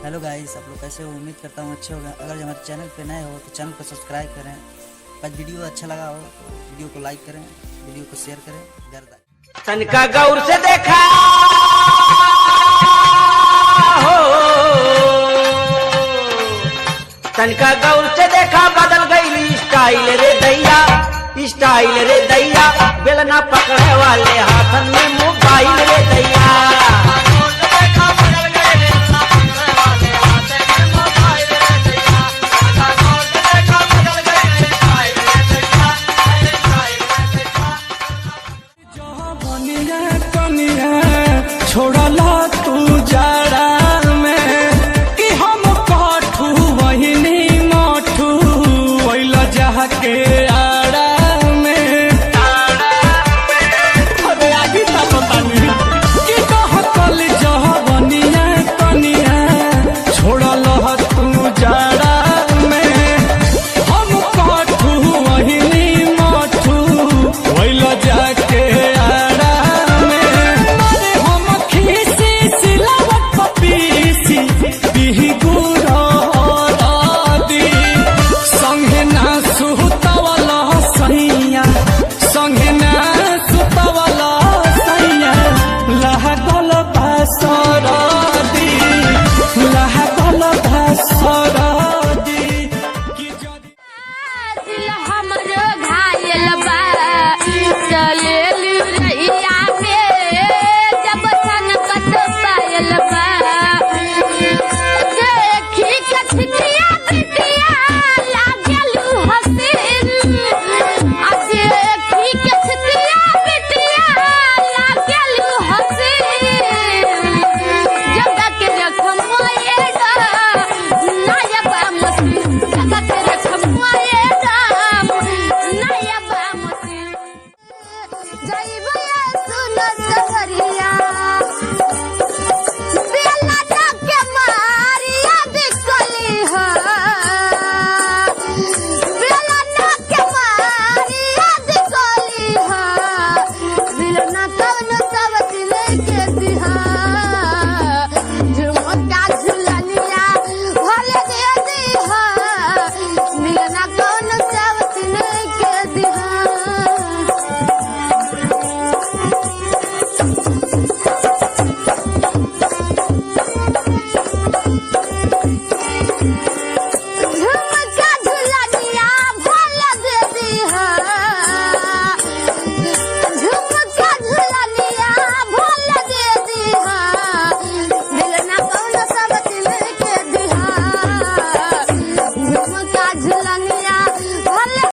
Hello guys, आप लोग कैसे हो? उम्मीद करता हूँ अच्छे होगा। अगर हमारे चैनल पे नए हो तो चैनल को सब्सक्राइब करें। आज वीडियो अच्छा लगा हो तो वीडियो को लाइक करें, वीडियो को शेयर करें। तनका गौर से देखा हो, तनका गौर से देखा बदल गई स्टाइल रे दैया, स्टाइल रे दैया। बेलना पकड़े वाले हाथन में मोबाइल रे दैया।